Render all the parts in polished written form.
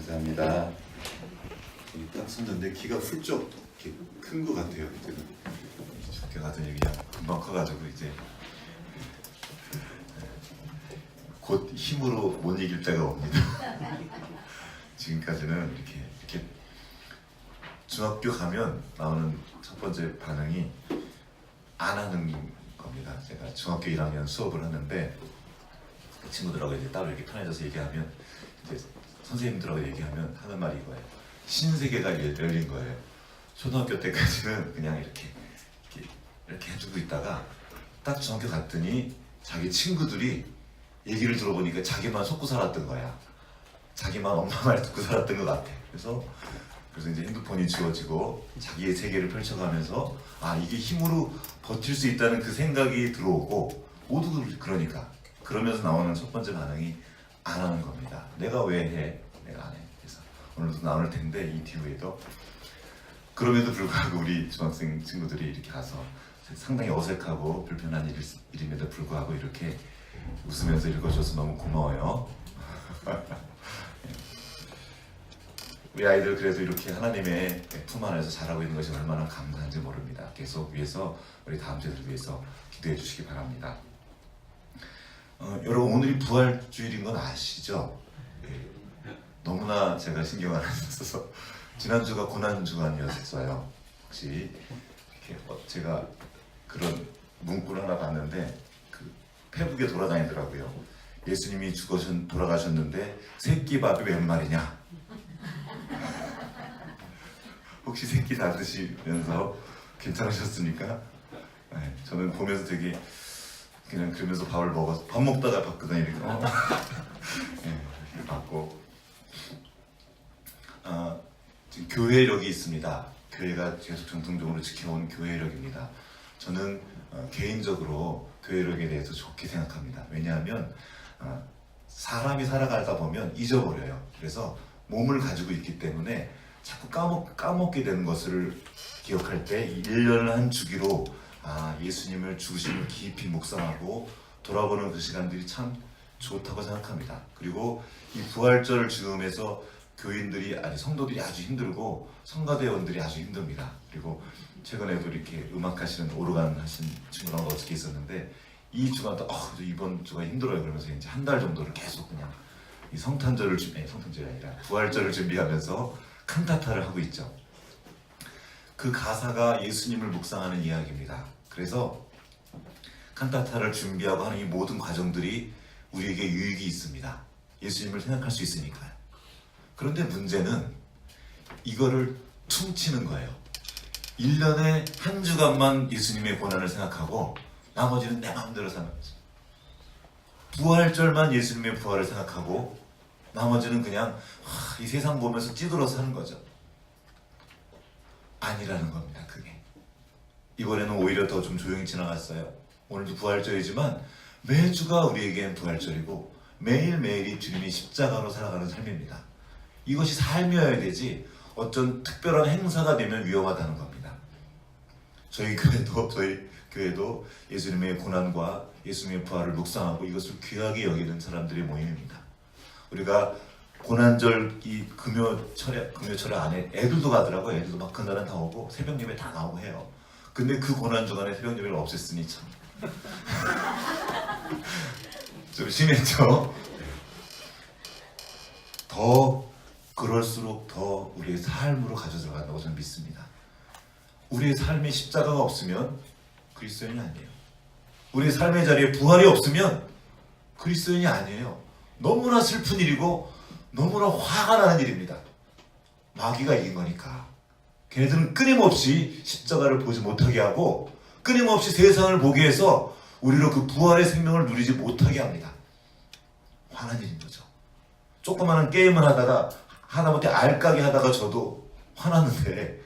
감사합니다. 딱 섰는데 키가 훌쩍 이렇게 큰 것 같아요. 그때는 좋게 가더니 그냥 금방 커가지고 이제 곧 힘으로 못 이길 때가 옵니다. 지금까지는 이렇게 중학교 가면 나오는 첫 번째 반응이 안 하는 겁니다. 제가 중학교 1학년 수업을 하는데 그 친구들하고 이제 따로 이렇게 편해져서 얘기하면 이제 선생님들하고 얘기하면 하는 말이 이거예요. 신세계가 열린 거예요. 초등학교 때까지는 그냥 이렇게 해주고 있다가 딱 중학교 갔더니 자기 친구들이 얘기를 들어보니까 자기만 속고 살았던 거야. 자기만 엄마 말 듣고 살았던 것 같아. 그래서 이제 핸드폰이 지워지고 자기의 세계를 펼쳐가면서 아 이게 힘으로 버틸 수 있다는 그 생각이 들어오고 모두 그러니까 그러면서 나오는 첫 번째 반응이 안 하는 겁니다. 내가 왜 해? 내가 안 해. 그래서 오늘도 나올 텐데 이 뒤에도 그럼에도 불구하고 우리 중학생 친구들이 이렇게 가서 상당히 어색하고 불편한 일임에도 불구하고 이렇게 웃으면서 읽어줘서 너무 고마워요. 우리 아이들 그래도 이렇게 하나님의 품 안에서 자라고 있는 것이 얼마나 감사한지 모릅니다. 계속 위해서 우리 다음 세대를 위해서 기도해 주시기 바랍니다. 여러분 오늘이 부활주일인 건 아시죠? 네. 너무나 제가 신경 안 써서 지난주가 고난주간이었어요. 혹시 이렇게 제가 그런 문구를 하나 봤는데 그 페북에 돌아다니더라고요. 예수님이 돌아가셨는데 새끼밥이 웬 말이냐? 혹시 새끼 다 드시면서 괜찮으셨습니까? 네, 저는 보면서 되게 그냥 그러면서 밥을 먹어서 밥 먹다가 봤거든요. 이렇게 네, 봤고 지금 교회력이 있습니다. 교회가 계속 정통적으로 지켜온 교회력입니다. 저는 개인적으로 교회력에 대해서 좋게 생각합니다. 왜냐하면 사람이 살아가다 보면 잊어버려요. 그래서 몸을 가지고 있기 때문에 자꾸 까먹게 되는 것을 기억할 때 1년을 한 주기로 예수님을 죽으심을 깊이 묵상하고 돌아보는 그 시간들이 참 좋다고 생각합니다. 그리고 이 부활절을 지금해서 성도들이 아주 힘들고 성가대원들이 아주 힘듭니다. 그리고 최근에도 이렇게 음악하시는 오르간 하신 친구랑 어저께 있었는데 이 주간 또 이번 주가 힘들어요. 그러면서 이제 한 달 정도를 계속 그냥 이 성탄절이 아니라 부활절을 준비하면서 칸타타를 하고 있죠. 그 가사가 예수님을 묵상하는 이야기입니다. 그래서 칸타타를 준비하고 하는 이 모든 과정들이 우리에게 유익이 있습니다. 예수님을 생각할 수 있으니까요. 그런데 문제는 이거를 퉁치는 거예요. 1년에 한 주간만 예수님의 고난을 생각하고 나머지는 내 마음대로 사는 거죠. 부활절만 예수님의 부활을 생각하고 나머지는 그냥 이 세상 보면서 찌들어서 사는 거죠. 아니라는 겁니다. 그게 이번에는 오히려 더 좀 조용히 지나갔어요. 오늘도 부활절이지만 매주가 우리에겐 부활절이고 매일매일이 주님이 십자가로 살아가는 삶입니다. 이것이 삶이어야 되지 어떤 특별한 행사가 되면 위험하다는 겁니다. 저희 교회도 예수님의 고난과 예수님의 부활을 묵상하고 이것을 귀하게 여기는 사람들의 모임입니다. 우리가 고난절 이 금요철에 안에 애들도 가더라고요. 애들도 막 그날은 다 오고 새벽 예배 다 나오고 해요. 근데 그 고난 주간에 새벽 예배를 없앴으니 참 좀 심했죠. 더 그럴수록 더 우리의 삶으로 가져 들어간다고 저는 믿습니다. 우리의 삶에 십자가가 없으면 그리스도인이 아니에요. 우리의 삶의 자리에 부활이 없으면 그리스도인이 아니에요. 너무나 슬픈 일이고 너무나 화가 나는 일입니다. 마귀가 이긴 거니까. 걔네들은 끊임없이 십자가를 보지 못하게 하고 끊임없이 세상을 보게 해서 우리로 그 부활의 생명을 누리지 못하게 합니다. 화난 일인 거죠. 조그마한 게임을 하다가 하다못해 알까기 하다가 저도 화났는데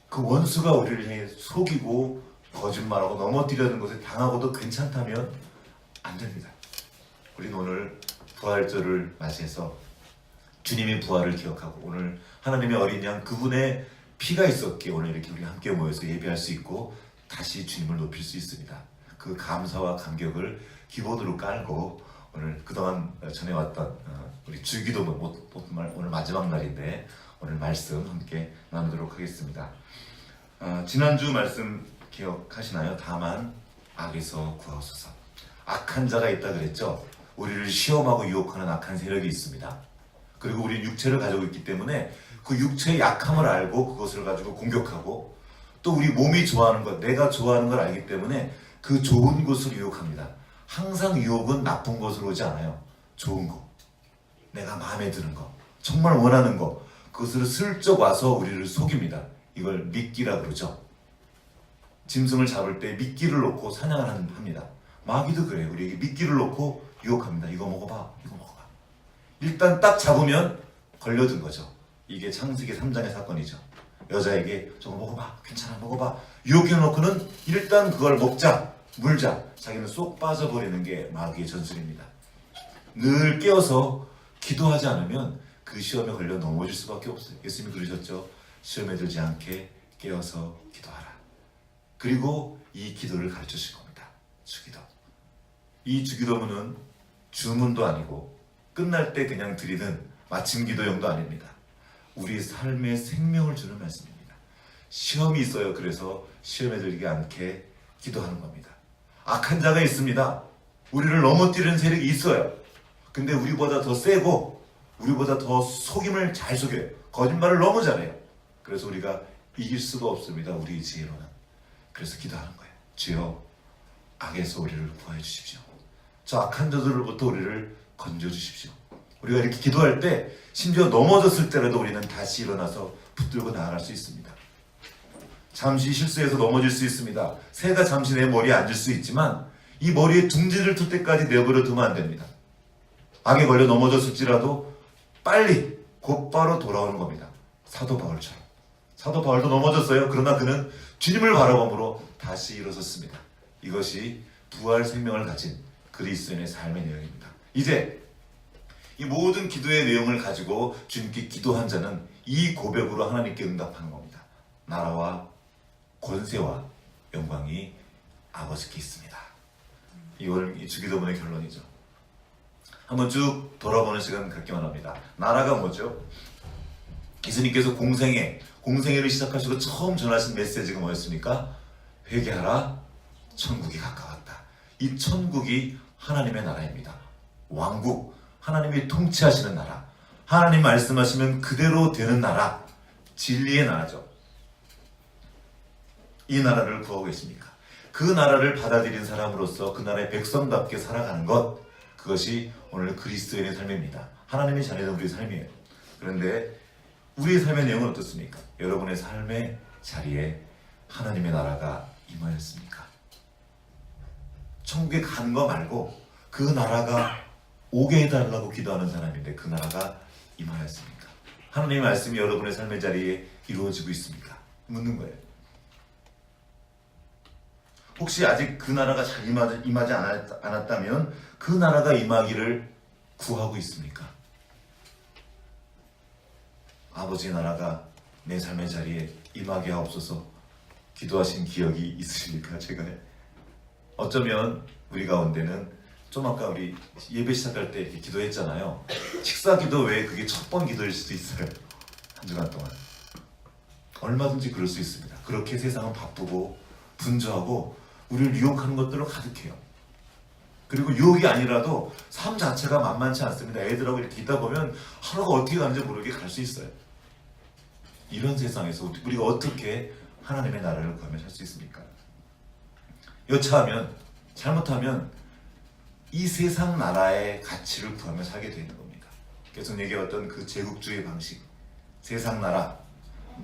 그 원수가 우리를 향해 속이고 거짓말하고 넘어뜨리려는 것에 당하고도 괜찮다면 안 됩니다. 우리는 오늘 부활절을 맞이해서 주님의 부활을 기억하고 오늘 하나님의 어린 양 그분의 피가 있었기에 오늘 이렇게 우리 함께 모여서 예배할 수 있고 다시 주님을 높일 수 있습니다. 그 감사와 감격을 기본으로 깔고 오늘 그동안 전해왔던 우리 주기도문 오늘 마지막 날인데 오늘 말씀 함께 나누도록 하겠습니다. 지난주 말씀 기억하시나요? 다만 악에서 구하소서. 악한 자가 있다 그랬죠. 우리를 시험하고 유혹하는 악한 세력이 있습니다. 그리고 우리는 육체를 가지고 있기 때문에 그 육체의 약함을 알고 그것을 가지고 공격하고, 또 우리 몸이 좋아하는 것, 내가 좋아하는 걸 알기 때문에 그 좋은 것을 유혹합니다. 항상 유혹은 나쁜 것으로 오지 않아요. 좋은 거, 내가 마음에 드는 거, 정말 원하는 거, 그것을 슬쩍 와서 우리를 속입니다. 이걸 미끼라 그러죠. 짐승을 잡을 때 미끼를 놓고 사냥을 합니다. 마귀도 그래요. 우리에게 미끼를 놓고 유혹합니다. 이거 먹어봐, 이거 먹어봐. 일단 딱 잡으면 걸려든 거죠. 이게 창세기 3장의 사건이죠. 여자에게 저거 먹어봐, 괜찮아, 먹어봐, 유혹해놓고는 일단 그걸 먹자, 물자, 자기는 쏙 빠져버리는 게 마귀의 전술입니다. 늘 깨어서 기도하지 않으면 그 시험에 걸려 넘어질 수밖에 없어요. 예수님이 그러셨죠. 시험에 들지 않게 깨어서 기도하라. 그리고 이 기도를 가르쳐 주실 겁니다. 주기도. 이 주기도문은 주문도 아니고 끝날 때 그냥 드리는 마침 기도용도 아닙니다. 우리 삶의 생명을 주는 말씀입니다. 시험이 있어요. 그래서 시험에 들지 않게 기도하는 겁니다. 악한 자가 있습니다. 우리를 넘어뜨리는 세력이 있어요. 근데 우리보다 더 세고 우리보다 더 속임을 잘 속여요. 거짓말을 너무 잘해요. 그래서 우리가 이길 수가 없습니다. 우리 지혜로는. 그래서 기도하는 거예요. 주여, 악에서 우리를 구하여 주십시오. 저 악한 자들로부터 우리를 건져 주십시오. 우리가 이렇게 기도할 때 심지어 넘어졌을 때라도 우리는 다시 일어나서 붙들고 나아갈 수 있습니다. 잠시 실수해서 넘어질 수 있습니다. 새가 잠시 내 머리에 앉을 수 있지만 이 머리에 둥지를 틀 때까지 내버려 두면 안 됩니다. 악에 걸려 넘어졌을지라도 빨리 곧바로 돌아오는 겁니다. 사도 바울처럼. 사도 바울도 넘어졌어요. 그러나 그는 주님을 바라봄으로 다시 일어섰습니다. 이것이 부활 생명을 가진 그리스도인의 삶의 내용입니다. 이제 이 모든 기도의 내용을 가지고 주님께 기도한 자는 이 고백으로 하나님께 응답하는 겁니다. 나라와 권세와 영광이 아버지께 있습니다. 이 주기도문의 결론이죠. 한번 쭉 돌아보는 시간 갖기만 합니다. 나라가 뭐죠? 예수님께서 공생애를 시작하시고 처음 전하신 메시지가 뭐였습니까? 회개하라, 천국이 가까웠다. 이 천국이 하나님의 나라입니다. 왕국, 하나님이 통치하시는 나라, 하나님 말씀하시면 그대로 되는 나라, 진리의 나라죠. 이 나라를 구하고 계십니까? 그 나라를 받아들인 사람으로서 그 나라의 백성답게 살아가는 것, 그것이 오늘 그리스도인의 삶입니다. 하나님의 자녀된 우리의 삶이에요. 그런데 우리의 삶의 내용은 어떻습니까? 여러분의 삶의 자리에 하나님의 나라가 임하였습니까? 천국에 가는 거 말고 그 나라가 오게 해달라고 기도하는 사람인데 그 나라가 임하였습니까? 하나님의 말씀이 여러분의 삶의 자리에 이루어지고 있습니까? 묻는 거예요. 혹시 아직 그 나라가 잘 임하지 않았다면 그 나라가 임하기를 구하고 있습니까? 아버지의 나라가 내 삶의 자리에 임하게 하옵소서 기도하신 기억이 있으십니까? 제가 어쩌면 우리 가운데는 좀 아까 우리 예배 시작할 때 이렇게 기도했잖아요. 식사 기도 외에 그게 첫 번 기도일 수도 있어요. 한 주간 동안. 얼마든지 그럴 수 있습니다. 그렇게 세상은 바쁘고 분주하고 우리를 유혹하는 것들로 가득해요. 그리고 유혹이 아니라도 삶 자체가 만만치 않습니다. 애들하고 이렇게 있다 보면 하루가 어떻게 가는지 모르게 갈 수 있어요. 이런 세상에서 우리가 어떻게 하나님의 나라를 구하며 살 수 있습니까? 여차하면, 잘못하면 이 세상 나라의 가치를 구하며 살게 되는 겁니다. 계속 얘기해왔던 그 제국주의 방식, 세상 나라,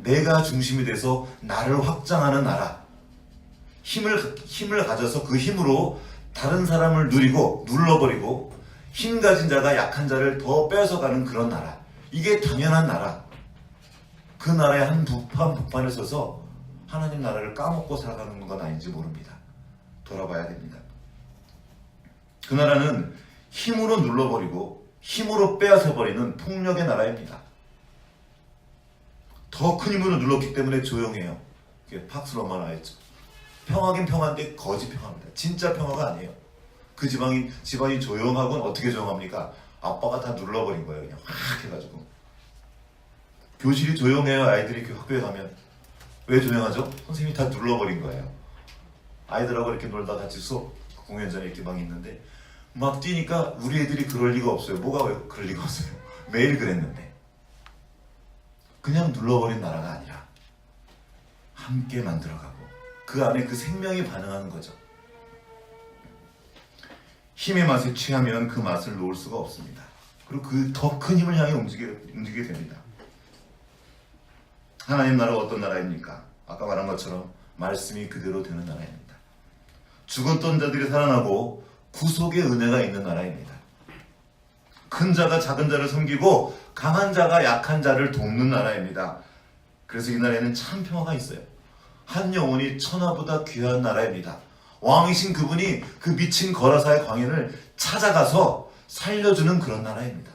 내가 중심이 돼서 나를 확장하는 나라, 힘을 가져서 그 힘으로 다른 사람을 누리고 눌러버리고 힘 가진 자가 약한 자를 더 뺏어가는 그런 나라, 이게 당연한 나라. 그 나라의 한 부판에 서서 하나님 나라를 까먹고 살아가는 건 아닌지 모릅니다. 돌아봐야 됩니다. 그 나라는 힘으로 눌러버리고 힘으로 빼앗아버리는 폭력의 나라입니다. 더 큰 힘으로 눌렀기 때문에 조용해요. 그게 팍스 로마나였죠. 평화긴 평화인데 거짓 평화입니다. 진짜 평화가 아니에요. 그 집안이 조용하고는 어떻게 조용합니까? 아빠가 다 눌러버린 거예요. 그냥 확 해가지고. 교실이 조용해요. 아이들이 학교에 가면. 왜 조용하죠? 선생님이 다 눌러버린 거예요. 아이들하고 이렇게 놀다 같이 수업 공연장에 이렇게 막 있는데 막 뛰니까 우리 애들이 그럴 리가 없어요. 뭐가 왜 그럴 리가 없어요. 매일 그랬는데. 그냥 눌러버린 나라가 아니라 함께 만들어가고 그 안에 그 생명이 반응하는 거죠. 힘의 맛에 취하면 그 맛을 놓을 수가 없습니다. 그리고 그 더 큰 힘을 향해 움직이게 됩니다. 하나님 나라가 어떤 나라입니까? 아까 말한 것처럼 말씀이 그대로 되는 나라입니다. 죽었던 자들이 살아나고 구속의 은혜가 있는 나라입니다. 큰 자가 작은 자를 섬기고 강한 자가 약한 자를 돕는 나라입니다. 그래서 이 나라에는 참 평화가 있어요. 한 영혼이 천하보다 귀한 나라입니다. 왕이신 그분이 그 미친 거라사의 광인을 찾아가서 살려주는 그런 나라입니다.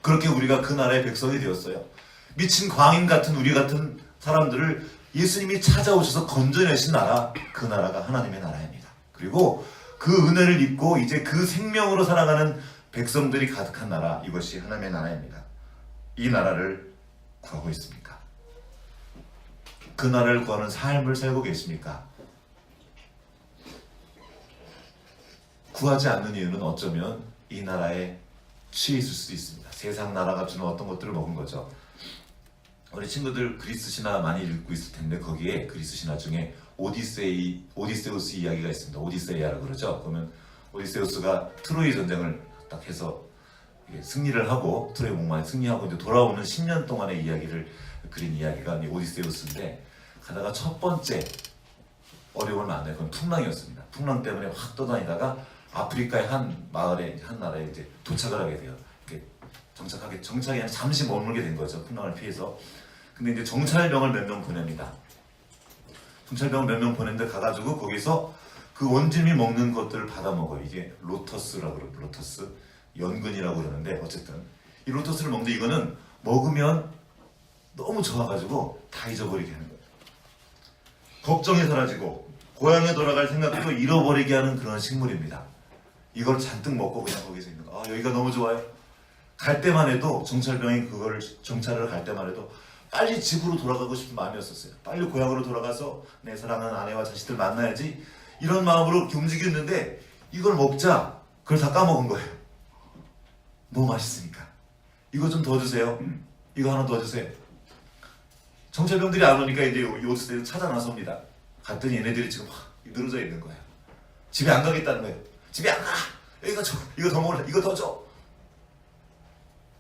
그렇게 우리가 그 나라의 백성이 되었어요. 미친 광인 같은 우리 같은 사람들을 예수님이 찾아오셔서 건져내신 나라, 그 나라가 하나님의 나라입니다. 그리고 그 은혜를 입고 이제 그 생명으로 살아가는 백성들이 가득한 나라, 이것이 하나님의 나라입니다. 이 나라를 구하고 있습니까? 그 나라를 구하는 삶을 살고 계십니까? 구하지 않는 이유는 어쩌면 이 나라에 취해 있을 수도 있습니다. 세상 나라가 주는 어떤 것들을 먹은 거죠. 우리 친구들 그리스 신화 많이 읽고 있을 텐데 거기에 그리스 신화 중에 오디세우스 이야기가 있습니다. 오디세이아라고 그러죠. 그러면 오디세우스가 트로이 전쟁을 딱 해서 승리를 하고 트로이 목마에 승리하고 이제 돌아오는 10년 동안의 이야기를 그린 이야기가 오디세우스인데 가다가 첫 번째 어려움을 만나요. 그건 풍랑이었습니다. 풍랑 때문에 확 떠다니다가 아프리카의 한 마을에 한 나라에 이제 도착을 하게 돼요. 정착이 아니라 잠시 머물게 된 거죠. 풍랑을 피해서. 근데 이제 정찰병을 몇 명 보냅니다. 정찰병을 몇 명 보냈는데 가가지고 거기서 그 원주민이 먹는 것들을 받아 먹어요. 이게 로터스라고 그래요. 로터스 연근이라고 그러는데 어쨌든 이 로터스를 먹는데 이거는 먹으면 너무 좋아가지고 다 잊어버리게 하는 거예요. 걱정이 사라지고 고향에 돌아갈 생각도 잃어버리게 하는 그런 식물입니다. 이걸 잔뜩 먹고 그냥 거기서 있는 거. 아, 여기가 너무 좋아요. 갈 때만 해도 정찰병이 그걸 정찰을 갈 때만 해도 빨리 집으로 돌아가고 싶은 마음이었었어요. 빨리 고향으로 돌아가서 내 사랑하는 아내와 자식들 만나야지 이런 마음으로 이렇게 움직였는데 이걸 먹자 그걸 다 까먹은 거예요. 너무 맛있으니까. 이거 좀 더 주세요. 이거 하나 더 주세요. 정찰병들이 안 오니까 이제 요새를 찾아 나섭니다. 갔더니 얘네들이 지금 늘어져 있는 거예요. 집에 안 가겠다는 거예요. 집에 안 가. 이거 줘. 이거 더 먹을래. 이거 더 줘.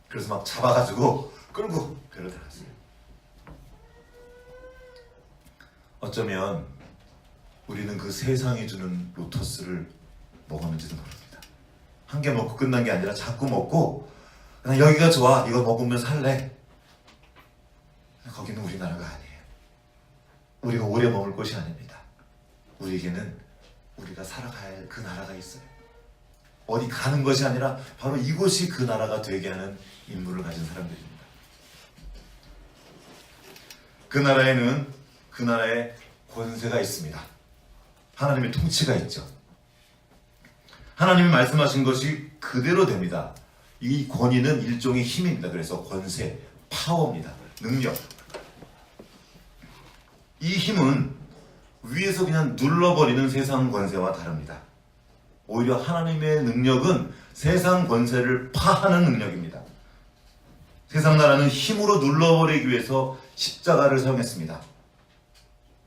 그래서 막 잡아가지고 끌고 배로 들어갔어요. 어쩌면 우리는 그 세상이 주는 로터스를 먹었는지도 모릅니다. 한 개 먹고 끝난 게 아니라 자꾸 먹고 그냥 여기가 좋아. 이거 먹으면 살래. 거기는 우리나라가 아니에요. 우리가 오래 머물 곳이 아닙니다. 우리에게는 우리가 살아가야 할 그 나라가 있어요. 어디 가는 것이 아니라 바로 이곳이 그 나라가 되게 하는 임무를 가진 사람들입니다. 그 나라에는 그 나라의 권세가 있습니다. 하나님의 통치가 있죠. 하나님이 말씀하신 것이 그대로 됩니다. 이 권위는 일종의 힘입니다. 그래서 권세, 파워입니다. 능력. 이 힘은 위에서 그냥 눌러버리는 세상 권세와 다릅니다. 오히려 하나님의 능력은 세상 권세를 파하는 능력입니다. 세상 나라는 힘으로 눌러버리기 위해서 십자가를 사용했습니다.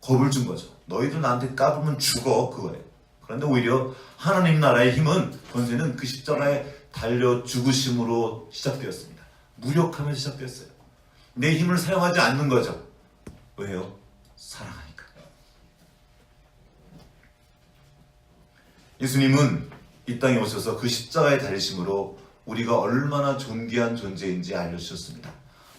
겁을 준 거죠. 너희들 나한테 까불면 죽어, 그거예요. 그런데 오히려 하나님 나라의 힘은, 권세는 그 십자가에 달려 죽으심으로 시작되었습니다. 무력하면 시작되었어요. 내 힘을 사용하지 않는 거죠. 왜요? 사랑하니까. 예수님은 이 땅에 오셔서 그 십자가에 달리심으로 우리가 얼마나 존귀한 존재인지 알려주셨습니다.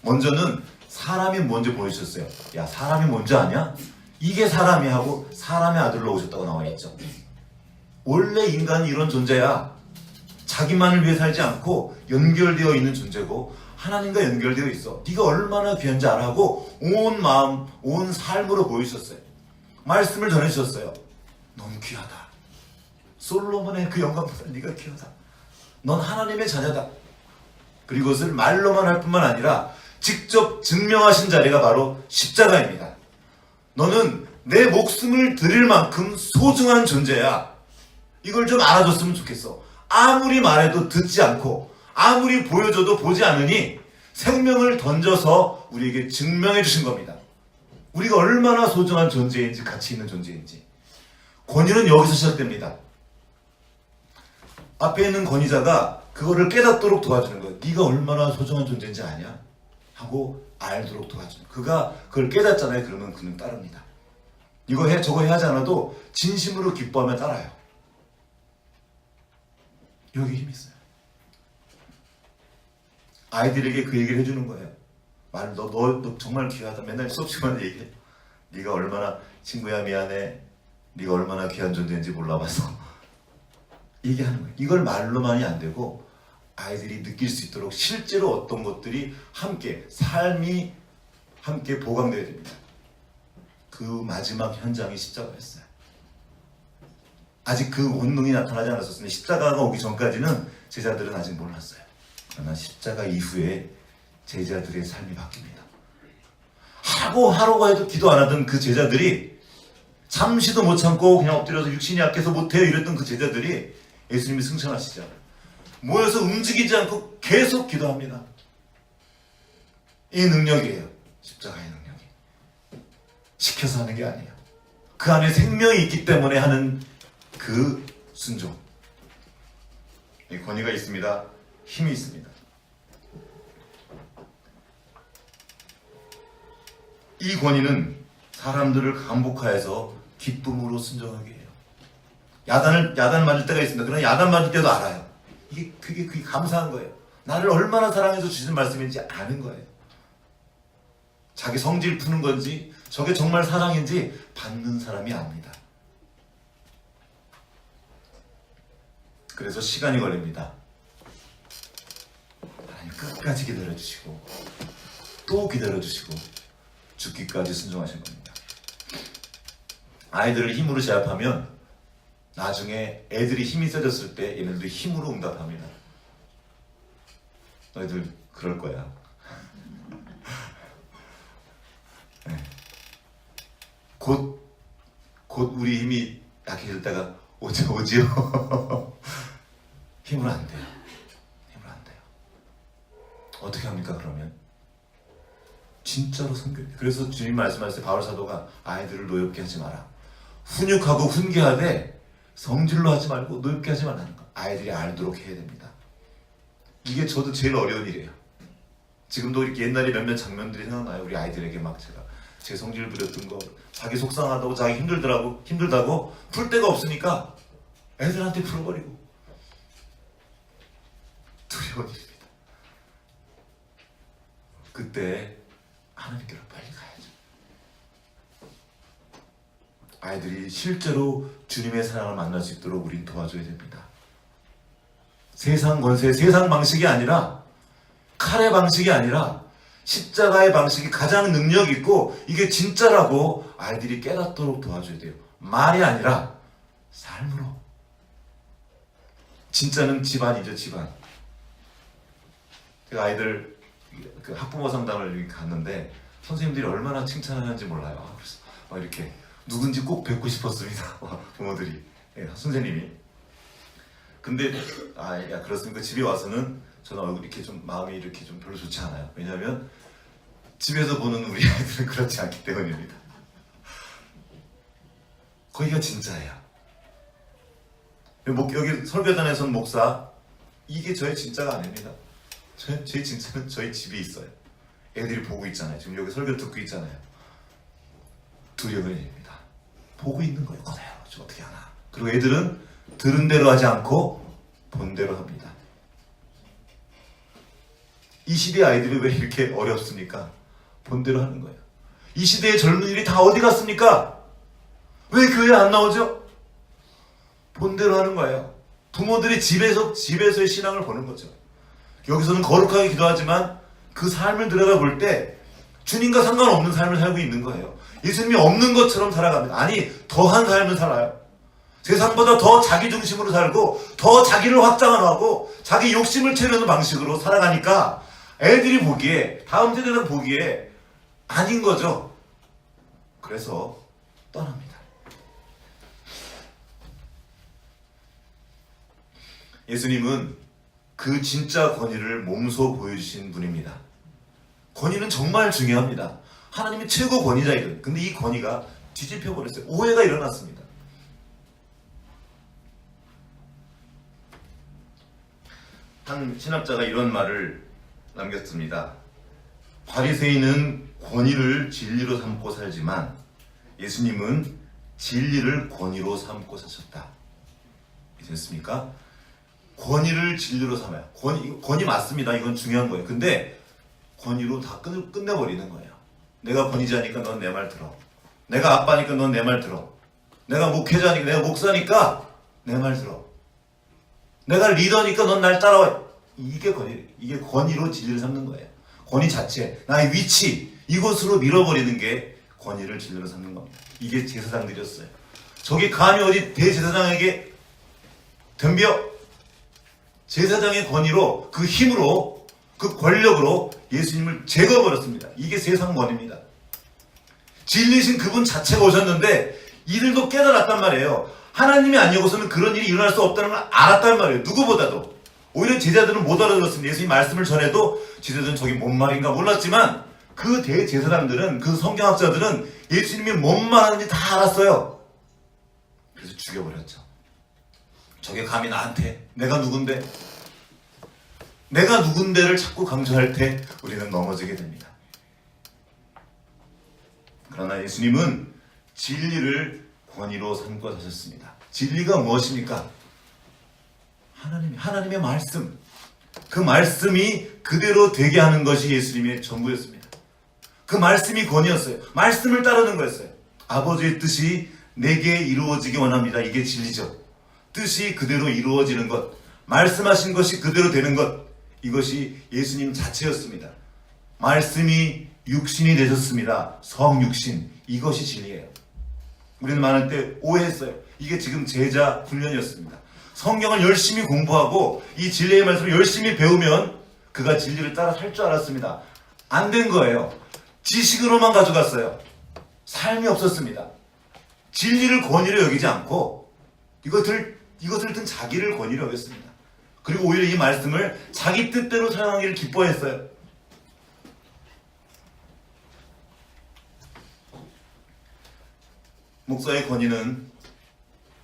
먼저는 사람이 뭔지 보여주셨어요. 야, 사람이 뭔지 아냐? 이게 사람이 하고 사람의 아들로 오셨다고 나와 있죠. 원래 인간은 이런 존재야. 자기만을 위해 살지 않고 연결되어 있는 존재고 하나님과 연결되어 있어. 네가 얼마나 귀한지 알아 하고 온 마음, 온 삶으로 보여주셨어요. 말씀을 전해주셨어요. 너무 귀하다. 솔로몬의 그 영광보다 네가 귀하다. 넌 하나님의 자녀다. 그리고 그것을 말로만 할 뿐만 아니라 직접 증명하신 자리가 바로 십자가입니다. 너는 내 목숨을 드릴 만큼 소중한 존재야. 이걸 좀 알아줬으면 좋겠어. 아무리 말해도 듣지 않고 아무리 보여줘도 보지 않으니 생명을 던져서 우리에게 증명해 주신 겁니다. 우리가 얼마나 소중한 존재인지, 가치 있는 존재인지. 권위는 여기서 시작됩니다. 앞에 있는 권위자가 그거를 깨닫도록 도와주는 거예요. 네가 얼마나 소중한 존재인지 아냐? 하고 알도록 도와주는 거예요. 그가 그걸 깨닫잖아요. 그러면 그는 따릅니다. 이거 해 저거 해 하지 않아도 진심으로 기뻐하며 따라요. 여기 힘이 있어요. 아이들에게 그 얘기를 해주는 거예요. 너 정말 귀하다. 맨날 수업 시간에 얘기해. 네가 얼마나, 친구야 미안해. 네가 얼마나 귀한 존재인지 몰라봐서 얘기하는 거예요. 이걸 말로만이 안 되고 아이들이 느낄 수 있도록 실제로 어떤 것들이 함께, 삶이 함께 보강되어야 됩니다. 그 마지막 현장이 십자가였어요. 아직 그 본능이 나타나지 않았었는데 십자가가 오기 전까지는 제자들은 아직 몰랐어요. 그러나 십자가 이후에 제자들의 삶이 바뀝니다. 하라고 해도 기도 안 하던 그 제자들이, 잠시도 못 참고 그냥 엎드려서 육신이 약해서 못해요 이랬던 그 제자들이 예수님이 승천하시죠. 모여서 움직이지 않고 계속 기도합니다. 이 능력이에요. 십자가의 능력이. 시켜서 하는 게 아니에요. 그 안에 생명이 있기 때문에 하는 그 순종. 이 권위가 있습니다. 힘이 있습니다. 이 권위는 사람들을 강복하여서 기쁨으로 순종하게 해요. 야단 맞을 때가 있습니다. 그러나 야단 맞을 때도 알아요. 그게 감사한 거예요. 나를 얼마나 사랑해서 주신 말씀인지 아는 거예요. 자기 성질 푸는 건지 저게 정말 사랑인지 받는 사람이 압니다. 그래서 시간이 걸립니다. 하나님 끝까지 기다려주시고 또 기다려주시고 죽기까지 순종하신 겁니다. 아이들을 힘으로 제압하면 나중에 애들이 힘이 세졌을 때 얘네들이 힘으로 응답합니다. 너희들 그럴 거야. 네. 곧 우리 힘이 약해질 때가 오지요. 힘으로 안 돼요. 힘으로 안 돼요. 어떻게 합니까 그러면? 진짜로 섬깁니다. 그래서 주님 말씀하실 때 바울 사도가 아이들을 노엽게 하지 마라. 훈육하고 훈계하되 성질로 하지 말고 노엽게 하지 말라는 거. 아이들이 알도록 해야 됩니다. 이게 저도 제일 어려운 일이에요. 지금도 이렇게 옛날에 몇몇 장면들이 생각나요. 우리 아이들에게 막 제가 제 성질 부렸던 거, 자기 속상하다고, 자기 힘들다고 풀 데가 없으니까 애들한테 풀어버리고. 두려운 일입니다. 그때 하나님께로 빨리 가야죠. 아이들이 실제로 주님의 사랑을 만날 수 있도록 우린 도와줘야 됩니다. 세상 권세, 세상 방식이 아니라, 칼의 방식이 아니라 십자가의 방식이 가장 능력 있고 이게 진짜라고 아이들이 깨닫도록 도와줘야 돼요. 말이 아니라 삶으로. 진짜는 집안이죠, 집안. 제가 아이들 그 학부모 상담을 갔는데 선생님들이 얼마나 칭찬하는지 몰라요. 그래서 막 이렇게 누군지 꼭 뵙고 싶었습니다. 부모들이, 선생님이. 근데 야 그렇습니까? 집에 와서는 저는 얼굴이 이렇게 좀 마음이 이렇게 좀 별로 좋지 않아요. 왜냐하면 집에서 보는 우리 아이들은 그렇지 않기 때문입니다. 거기가 진짜예요. 여기 설교단에서는 목사, 이게 저의 진짜가 아닙니다. 제 진짜는 저희 집에 있어요. 애들이 보고 있잖아요. 지금 여기 설교 듣고 있잖아요. 두려움이 아닙니다. 보고 있는 거예요. 그대로. 저 어떻게 하나. 그리고 애들은 들은 대로 하지 않고 본 대로 합니다. 이 시대 아이들이 왜 이렇게 어렵습니까? 본 대로 하는 거예요. 이 시대의 젊은이들이 다 어디 갔습니까? 왜 교회 안 나오죠? 본 대로 하는 거예요. 부모들이 집에서의 신앙을 보는 거죠. 여기서는 거룩하게 기도하지만 그 삶을 들여다 볼 때 주님과 상관없는 삶을 살고 있는 거예요. 예수님이 없는 것처럼 살아갑니다. 아니, 더한 삶을 살아요. 세상보다 더 자기 중심으로 살고 더 자기를 확장하고 자기 욕심을 채우는 방식으로 살아가니까 애들이 보기에, 다음 세대는 보기에 아닌 거죠. 그래서 떠납니다. 예수님은 그 진짜 권위를 몸소 보여주신 분입니다. 권위는 정말 중요합니다. 하나님이 최고 권위자이거든요. 근데 이 권위가 뒤집혀 버렸어요. 오해가 일어났습니다. 한 신학자가 이런 말을 남겼습니다. 바리새인은 권위를 진리로 삼고 살지만 예수님은 진리를 권위로 삼고 사셨다. 이해됐습니까? 권위를 진리로 삼아요. 권위 맞습니다. 이건 중요한 거예요. 근데 권위로 다 끝내버리는 거예요. 내가 권위자니까 넌 내 말 들어. 내가 아빠니까 넌 내 말 들어. 내가 목회자니까, 내가 목사니까 내 말 들어. 내가 리더니까 넌 날 따라와. 이게 권위로 진리를 삼는 거예요. 권위 자체, 나의 위치, 이것으로 밀어버리는 게 권위를 진리로 삼는 겁니다. 이게 제사장들이었어요. 저게 감히 어디 대제사장에게 덤벼? 제사장의 권위로, 그 힘으로, 그 권력으로 예수님을 제거해버렸습니다. 이게 세상 권위입니다. 진리신 그분 자체가 오셨는데 이들도 깨달았단 말이에요. 하나님이 아니고서는 그런 일이 일어날 수 없다는 걸 알았단 말이에요. 누구보다도. 오히려 제자들은 못 알아들었습니다. 예수님 말씀을 전해도 제자들은 저게 뭔 말인가 몰랐지만 그 대제사장들은, 그 성경학자들은 예수님이 뭔 말하는지 다 알았어요. 그래서 죽여버렸죠. 저게 감히 나한테, 내가 누군데를 자꾸 강조할 때 우리는 넘어지게 됩니다. 그러나 예수님은 진리를 권위로 삼고 사셨습니다. 진리가 무엇입니까? 하나님의 말씀. 그 말씀이 그대로 되게 하는 것이 예수님의 전부였습니다. 그 말씀이 권위였어요. 말씀을 따르는 거였어요. 아버지의 뜻이 내게 이루어지기 원합니다. 이게 진리죠. 뜻이 그대로 이루어지는 것, 말씀하신 것이 그대로 되는 것, 이것이 예수님 자체였습니다. 말씀이 육신이 되셨습니다. 성육신, 이것이 진리예요. 우리는 많을 때 오해했어요. 이게 지금 제자 훈련이었습니다. 성경을 열심히 공부하고 이 진리의 말씀을 열심히 배우면 그가 진리를 따라 살 줄 알았습니다. 안 된 거예요. 지식으로만 가져갔어요. 삶이 없었습니다. 진리를 권위로 여기지 않고 이것을 든 자기를 권위로 여겼습니다. 그리고 오히려 이 말씀을 자기 뜻대로 사용하기를 기뻐했어요. 목사의 권위는,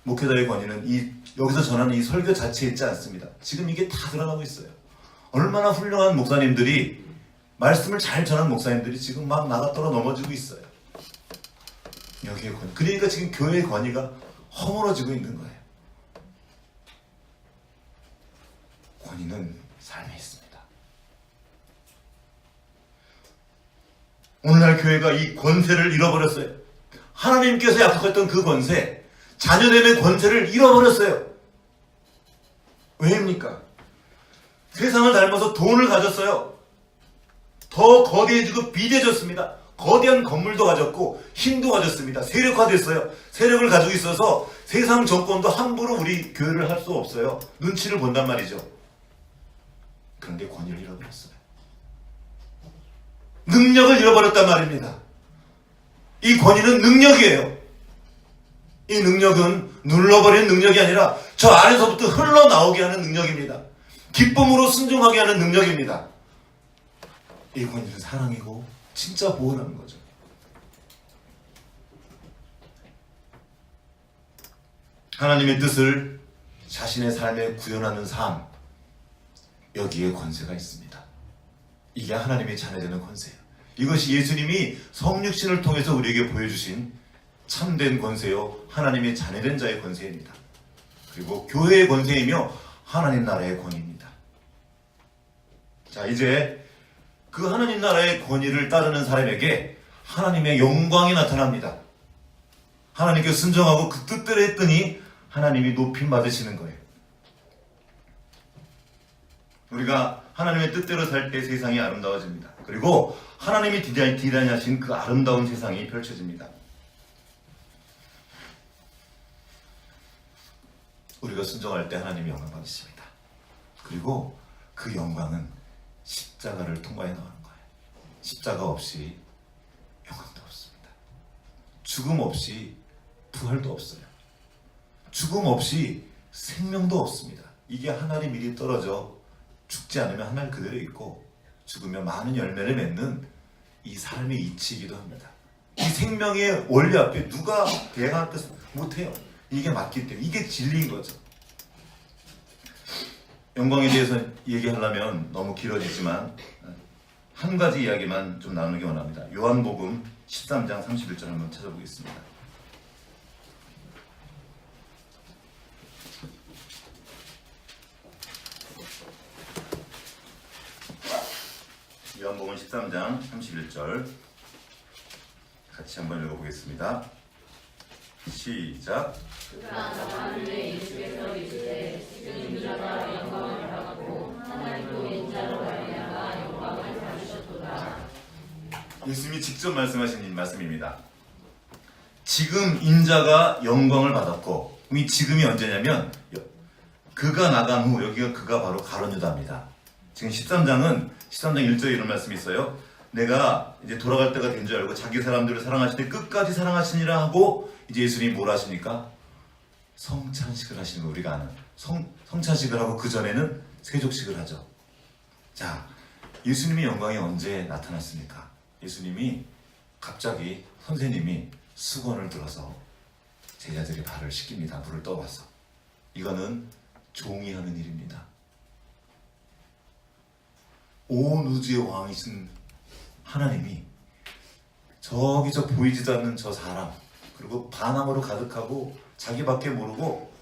목회자의 권위는 여기서 전하는 이 설교 자체에 있지 않습니다. 지금 이게 다 드러나고 있어요. 얼마나 훌륭한 목사님들이, 말씀을 잘 전하는 목사님들이 지금 막 나가떨어 넘어지고 있어요. 여기에 권위. 그러니까 지금 교회의 권위가 허물어지고 있는 거예요. 권위는 삶에 있습니다. 오늘날 교회가 이 권세를 잃어버렸어요. 하나님께서 약속했던 그 권세, 자녀됨의 권세를 잃어버렸어요. 왜입니까? 세상을 닮아서 돈을 가졌어요. 더 거대해지고 비대해졌습니다. 거대한 건물도 가졌고 힘도 가졌습니다. 세력화됐어요. 세력을 가지고 있어서 세상 정권도 함부로 우리 교회를 할 수 없어요. 눈치를 본단 말이죠. 그런데 권위를 잃어버렸어요. 능력을 잃어버렸단 말입니다. 이 권위는 능력이에요. 이 능력은 눌러버리는 능력이 아니라 저 안에서부터 흘러나오게 하는 능력입니다. 기쁨으로 순종하게 하는 능력입니다. 이 권위는 사랑이고 진짜 보호라는 거죠. 하나님의 뜻을 자신의 삶에 구현하는 삶, 여기에 권세가 있습니다. 이게 하나님의 자녀되는 권세예요. 이것이 예수님이 성육신을 통해서 우리에게 보여주신 참된 권세요, 하나님의 자녀된 자의 권세입니다. 그리고 교회의 권세이며 하나님 나라의 권위입니다. 자, 이제 그 하나님 나라의 권위를 따르는 사람에게 하나님의 영광이 나타납니다. 하나님께 순종하고 그 뜻대로 했더니 하나님이 높임 받으시는 거예요. 우리가 하나님의 뜻대로 살 때 세상이 아름다워집니다. 그리고 하나님이 디자인하신 그 아름다운 세상이 펼쳐집니다. 우리가 순종할 때 하나님이 영광 받으십니다. 그리고 그 영광은 십자가를 통과해 나가는 거예요. 십자가 없이 영광도 없습니다. 죽음 없이 부활도 없어요. 죽음 없이 생명도 없습니다. 이게 하늘이 미리 떨어져 죽지 않으면 하늘 그대로 있고 죽으면 많은 열매를 맺는 이 삶의 이치이기도 합니다. 이 생명의 원리 앞에 누가 대항할 것 못해요. 이게 맞기 때문에 이게 진리인 거죠. 영광에 대해서 얘기하려면 너무 길어지지만 한 가지 이야기만 좀 나누기 원합니다. 요한복음 13장 31절 한번 찾아보겠습니다. 요한복음 13장 31절 같이 한번 읽어보겠습니다. 시작. 그가 하늘에 예수께서 이르되 지금 인자가 영광을 받았고 하나님도 인자로 말미암아 영광을 받으셨도다. 예수님이 직접 말씀하신 말씀입니다. 지금 인자가 영광을 받았고, 이 지금이 언제냐면 그가 나간 후, 여기가 그가 바로 가룟 유다입니다. 지금 13장 1절에 이런 말씀이 있어요. 내가 이제 돌아갈 때가 된 줄 알고 자기 사람들을 사랑하시되 끝까지 사랑하시니라 하고 이제 예수님이 뭘 하십니까? 성찬식을 하시는 거, 우리가 아는 성찬식을 하고 그 전에는 세족식을 하죠. 자, 예수님의 영광이 언제 나타났습니까? 예수님이 갑자기 선생님이 수건을 들어서 제자들의 발을 씻깁니다. 물을 떠와서. 이거는 종이 하는 일입니다. 온 우주의 왕이신 하나님이 저기 저 보이지도 않는 저 사람, 그리고 반항으로 가득하고 자기밖에 모르고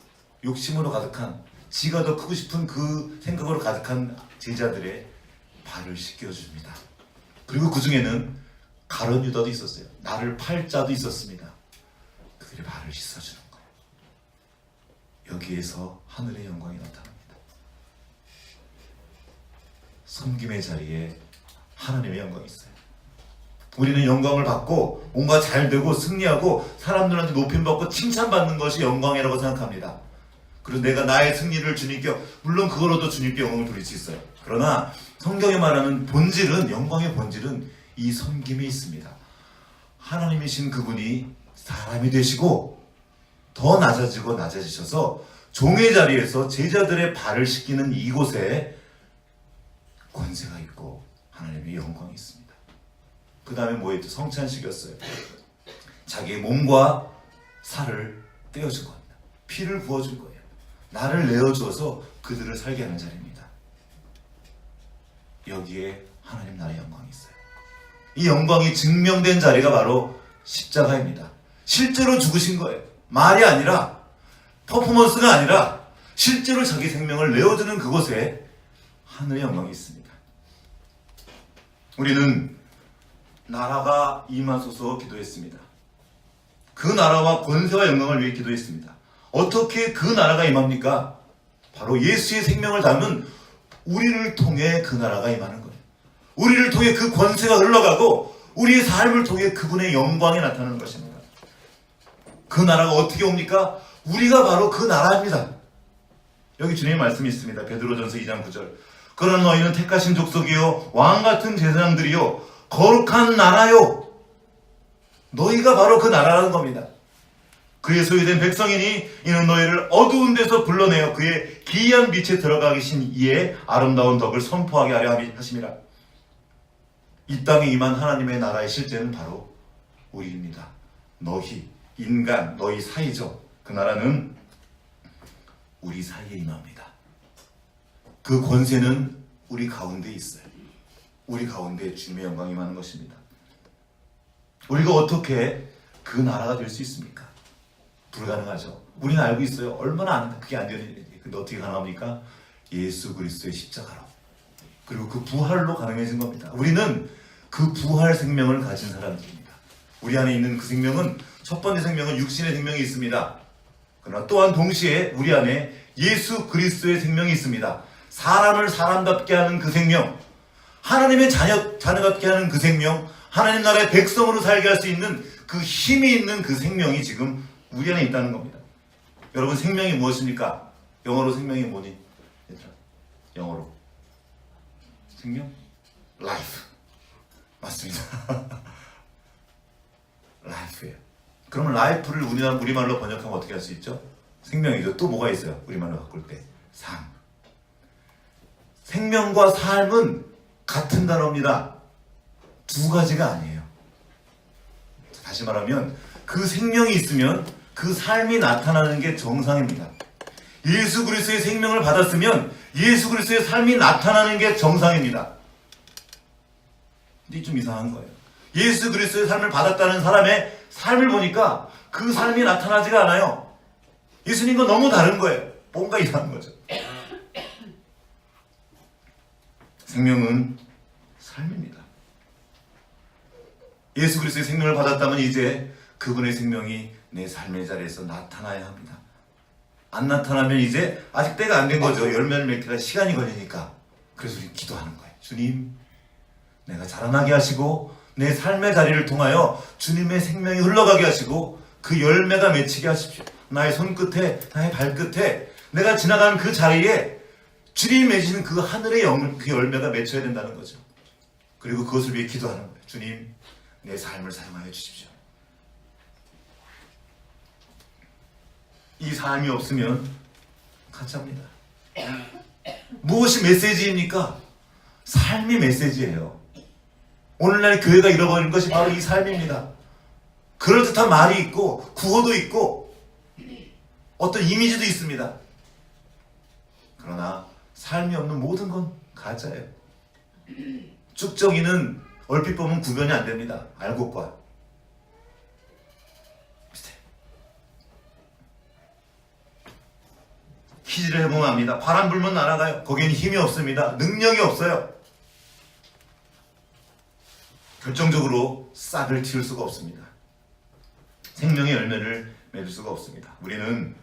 욕심으로 가득한, 지가 더 크고 싶은 그 생각으로 가득한 제자들의 발을 씻겨줍니다. 그리고 그 중에는 가룟 유다도 있었어요. 나를 팔 자도 있었습니다. 그들의 발을 씻어주는 거예요. 여기에서 하늘의 영광이 나타납니다. 섬김의 자리에 하나님의 영광이 있어요. 우리는 영광을 받고 뭔가 잘 되고 승리하고 사람들한테 높임받고 칭찬받는 것이 영광이라고 생각합니다. 그리고 내가 나의 승리를 주님께, 물론 그거로도 주님께 영광을 돌릴 수 있어요. 그러나 성경이 말하는 본질은, 영광의 본질은 이 섬김이 있습니다. 하나님이신 그분이 사람이 되시고 더 낮아지고 낮아지셔서 종의 자리에서 제자들의 발을 씻기는 이곳에 권세가 있고 하나님의 영광이 있습니다. 그 다음에 뭐였죠? 성찬식이었어요. 자기의 몸과 살을 떼어준 겁니다. 피를 부어준 거예요. 나를 내어주어서 그들을 살게 하는 자리입니다. 여기에 하나님 나라의 영광이 있어요. 이 영광이 증명된 자리가 바로 십자가입니다. 실제로 죽으신 거예요. 말이 아니라, 퍼포먼스가 아니라 실제로 자기 생명을 내어주는 그곳에 하늘의 영광이 있습니다. 우리는 나라가 임하소서 기도했습니다. 그 나라와 권세와 영광을 위해 기도했습니다. 어떻게 그 나라가 임합니까? 바로 예수의 생명을 담은 우리를 통해 그 나라가 임하는 거예요. 우리를 통해 그 권세가 흘러가고 우리의 삶을 통해 그분의 영광이 나타나는 것입니다. 그 나라가 어떻게 옵니까? 우리가 바로 그 나라입니다. 여기 주님의 말씀이 있습니다. 베드로전서 2장 9절. 그러나 너희는 택하신 족속이요 왕같은 제사장들이요 거룩한 나라요. 너희가 바로 그 나라라는 겁니다. 그의 소유된 백성이니 이는 너희를 어두운 데서 불러내어 그의 기이한 빛에 들어가 계신 이의 아름다운 덕을 선포하게 하려 하심이라. 이 땅에 임한 하나님의 나라의 실제는 바로 우리입니다. 너희, 인간, 너희 사이죠. 그 나라는 우리 사이에 임합니다. 그 권세는 우리 가운데 있어요. 우리 가운데 주님의 영광이 임하는 것입니다. 우리가 어떻게 그 나라가 될 수 있습니까? 불가능하죠. 우리는 알고 있어요. 얼마나 그게 안 되는지. 근데 어떻게 가능합니까? 예수 그리스도의 십자가로, 그리고 그 부활로 가능해진 겁니다. 우리는 그 부활 생명을 가진 사람들입니다. 우리 안에 있는 그 생명은, 첫 번째 생명은 육신의 생명이 있습니다. 그러나 또한 동시에 우리 안에 예수 그리스도의 생명이 있습니다. 사람을 사람답게 하는 그 생명, 하나님의 자녀답게 하는 그 생명, 하나님 나라의 백성으로 살게 할 수 있는 그 힘이 있는 그 생명이 지금 우리 안에 있다는 겁니다. 여러분, 생명이 무엇입니까? 영어로 생명이 뭐니? 얘들아, 영어로 생명? life. 맞습니다. life예요. 그러면 life를 우리말로 번역하면 어떻게 할 수 있죠? 생명이죠. 또 뭐가 있어요? 우리말로 바꿀 때 삶. 생명과 삶은 같은 단어입니다. 두 가지가 아니에요. 다시 말하면 그 생명이 있으면 그 삶이 나타나는 게 정상입니다. 예수 그리스도의 생명을 받았으면 예수 그리스도의 삶이 나타나는 게 정상입니다. 근데 좀 이상한 거예요. 예수 그리스도의 삶을 받았다는 사람의 삶을 보니까 그 삶이 나타나지가 않아요. 예수님과 너무 다른 거예요. 뭔가 이상한 거죠. 생명은 삶입니다. 예수 그리스도의 생명을 받았다면 이제 그분의 생명이 내 삶의 자리에서 나타나야 합니다. 안 나타나면 이제 아직 때가 안 된 거죠. 열매를 맺기가 시간이 걸리니까. 그래서 우리 기도하는 거예요. 주님, 내가 자라나게 하시고 내 삶의 자리를 통하여 주님의 생명이 흘러가게 하시고 그 열매가 맺히게 하십시오. 나의 손끝에, 나의 발끝에, 내가 지나가는 그 자리에 주님이 맺으시는 그 하늘의 그 열매가 맺혀야 된다는 거죠. 그리고 그것을 위해 기도하는 거예요. 주님, 내 삶을 사용하여 주십시오. 이 삶이 없으면 가짜입니다. 무엇이 메시지입니까? 삶이 메시지예요. 오늘날 교회가 잃어버린 것이 바로 이 삶입니다. 그럴듯한 말이 있고 구호도 있고 어떤 이미지도 있습니다. 그러나 삶이 없는 모든 건 가짜예요. 쭉정이는 얼핏 보면 구별이 안 됩니다. 알고 봐. 퀴즈를 해보면 압니다. 바람 불면 날아가요. 거기에는 힘이 없습니다. 능력이 없어요. 결정적으로 싹을 틔울 수가 없습니다. 생명의 열매를 맺을 수가 없습니다. 우리는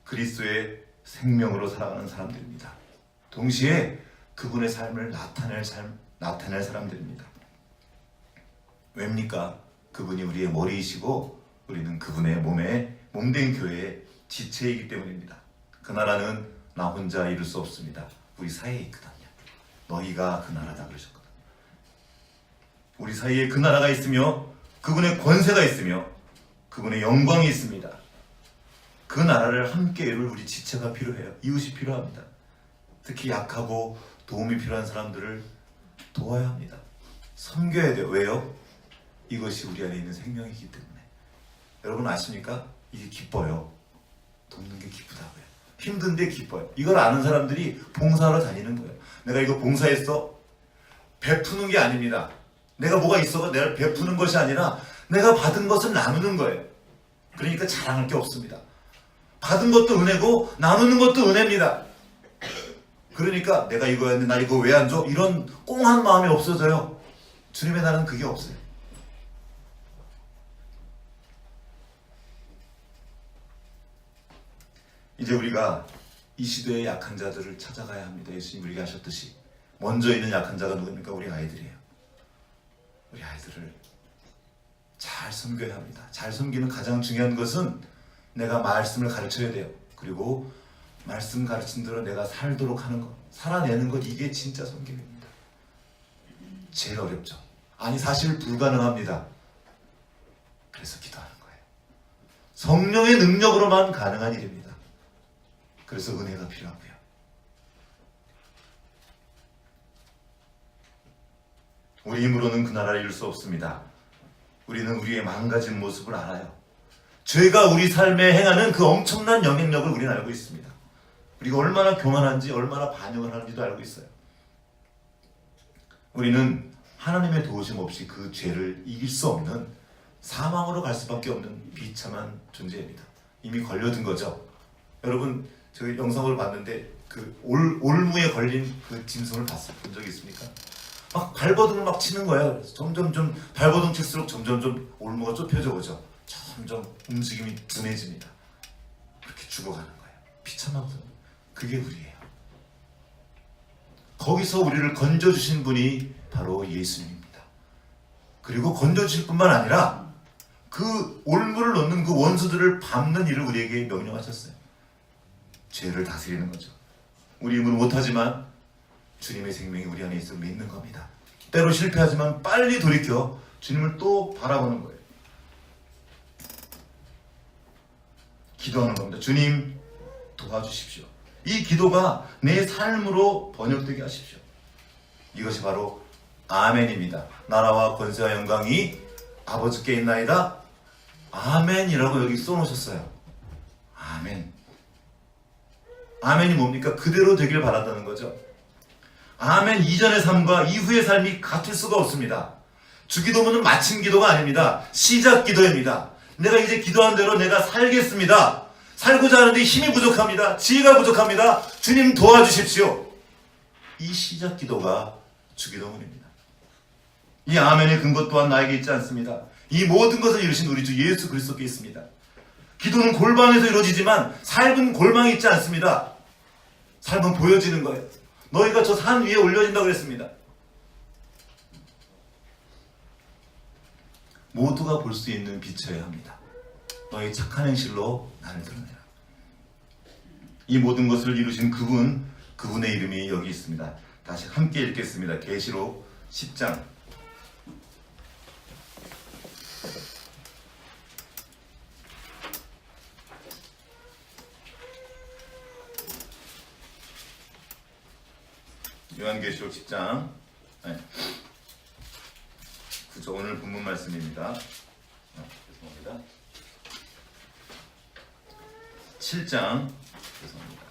그리스도의 생명으로 살아가는 사람들입니다. 동시에 그분의 삶을 나타낼 사람들입니다. 왜입니까? 그분이 우리의 머리이시고 우리는 그분의 몸된 교회의 지체이기 때문입니다. 그 나라는 나 혼자 이룰 수 없습니다. 우리 사이에 있거든요. 너희가 그 나라다 그러셨거든요. 우리 사이에 그 나라가 있으며 그분의 권세가 있으며 그분의 영광이 있습니다. 그 나라를 함께 이룰 우리 지체가 필요해요. 이웃이 필요합니다. 특히 약하고 도움이 필요한 사람들을 도와야 합니다. 섬겨야 돼요. 왜요? 이것이 우리 안에 있는 생명이기 때문에. 여러분 아십니까? 이게 기뻐요. 돕는 게 기쁘다고요. 힘든데 기뻐요. 이걸 아는 사람들이 봉사하러 다니는 거예요. 내가 이거 봉사했어? 베푸는 게 아닙니다. 내가 뭐가 있어가 내가 베푸는 것이 아니라 내가 받은 것을 나누는 거예요. 그러니까 자랑할 게 없습니다. 받은 것도 은혜고 나누는 것도 은혜입니다. 그러니까 내가 이거 했는데 나 이거 왜 안 줘? 이런 꽁한 마음이 없어져요. 주님의 나라는 그게 없어요. 이제 우리가 이 시대의 약한 자들을 찾아가야 합니다. 예수님 우리가 하셨듯이. 먼저 있는 약한 자가 누굽니까? 우리 아이들이에요. 우리 아이들을 잘 섬겨야 합니다. 잘 섬기는 가장 중요한 것은 내가 말씀을 가르쳐야 돼요. 그리고 말씀 가르친 대로 내가 살도록 하는 것, 살아내는 것, 이게 진짜 섬김입니다. 제일 어렵죠. 아니 사실 불가능합니다. 그래서 기도하는 거예요. 성령의 능력으로만 가능한 일입니다. 그래서 은혜가 필요하고요. 우리 힘으로는 그 나라를 이룰 수 없습니다. 우리는 우리의 망가진 모습을 알아요. 죄가 우리 삶에 행하는 그 엄청난 영향력을 우리는 알고 있습니다. 우리가 얼마나 교만한지 얼마나 반역을 하는지도 알고 있어요. 우리는 하나님의 도우심 없이 그 죄를 이길 수 없는 사망으로 갈 수밖에 없는 비참한 존재입니다. 이미 걸려든 거죠. 여러분 저희 영상을 봤는데 그 올무에 걸린 그 짐승을 본 적이 있습니까? 막 발버둥을 막 치는 거예요. 그래서 점점 좀 발버둥 칠수록 점점 좀 올무가 좁혀져 오죠. 점점 움직임이 둔해집니다. 그렇게 죽어가는 거예요. 비참하거든요. 그게 우리예요. 거기서 우리를 건져주신 분이 바로 예수님입니다. 그리고 건져주실 뿐만 아니라 그 올무를 놓는 그 원수들을 밟는 일을 우리에게 명령하셨어요. 죄를 다스리는 거죠. 우리 힘으로 못하지만 주님의 생명이 우리 안에 있어 믿는 겁니다. 때로 실패하지만 빨리 돌이켜 주님을 또 바라보는 거예요. 기도하는 겁니다. 주님 도와주십시오. 이 기도가 내 삶으로 번역되게 하십시오. 이것이 바로 아멘입니다. 나라와 권세와 영광이 아버지께 있나이다. 아멘이라고 여기 써놓으셨어요. 아멘. 아멘이 뭡니까? 그대로 되길 바란다는 거죠. 아멘 이전의 삶과 이후의 삶이 같을 수가 없습니다. 주기도문은 마침 기도가 아닙니다. 시작 기도입니다. 내가 이제 기도한 대로 내가 살겠습니다. 살고자 하는데 힘이 부족합니다. 지혜가 부족합니다. 주님 도와주십시오. 이 시작 기도가 주기도문입니다. 이 아멘의 근거 또한 나에게 있지 않습니다. 이 모든 것을 이루신 우리 주 예수 그리스도께 있습니다. 기도는 골방에서 이루어지지만 삶은 골방에 있지 않습니다. 삶은 보여지는 거예요. 너희가 저 산 위에 올려진다고 그랬습니다. 모두가 볼 수 있는 빛이어야 합니다. 너희 착한 행실로 나를 드러내라. 이 모든 것을 이루신 그분의 이름이 여기 있습니다. 다시 함께 읽겠습니다. 계시록 10장 요한계시록 10장 그죠? 오늘 본문 말씀입니다. 죄송합니다. 7장 죄송합니다.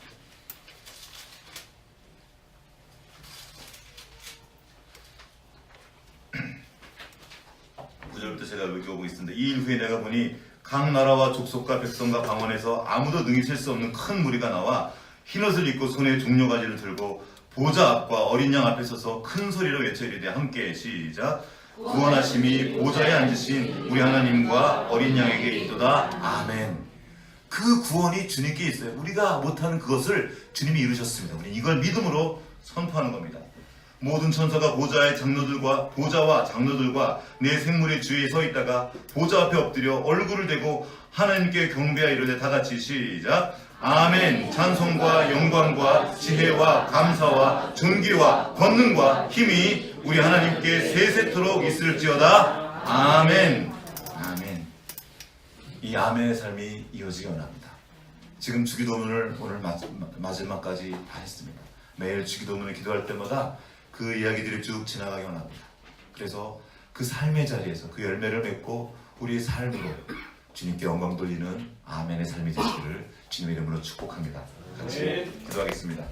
9절부터 제가 읽어보고 있습니다. 이 일 후에 내가 보니 각 나라와 족속과 백성과 방언에서 아무도 능히 셀 수 없는 큰 무리가 나와 흰옷을 입고 손에 종려가지를 들고 보좌 앞과 어린 양 앞에 서서 큰 소리로 외쳐 이르되 함께 시작. 구원하심이 보좌에 앉으신 우리 하나님과 어린 양에게 있도다. 아멘. 그 구원이 주님께 있어요. 우리가 못하는 그것을 주님이 이루셨습니다. 우리 이걸 믿음으로 선포하는 겁니다. 모든 천사가 보좌와 장로들과 내 생물의 주위에 서 있다가 보좌 앞에 엎드려 얼굴을 대고 하나님께 경배하여 이르되 다 같이 시작. 아멘. 찬송과 영광과 지혜와 감사와 존귀와 권능과 힘이 우리 하나님께 세세토록 있을지어다. 아멘. 아멘. 이 아멘의 삶이 이어지기 원합니다. 지금 주기도문을 오늘 마지막까지 다 했습니다. 매일 주기도문을 기도할 때마다 그 이야기들이 쭉 지나가기 원합니다. 그래서 그 삶의 자리에서 그 열매를 맺고 우리의 삶으로 주님께 영광 돌리는 아멘의 삶이 되시기를 주님의 이름으로 축복합니다. 같이 기도하겠습니다.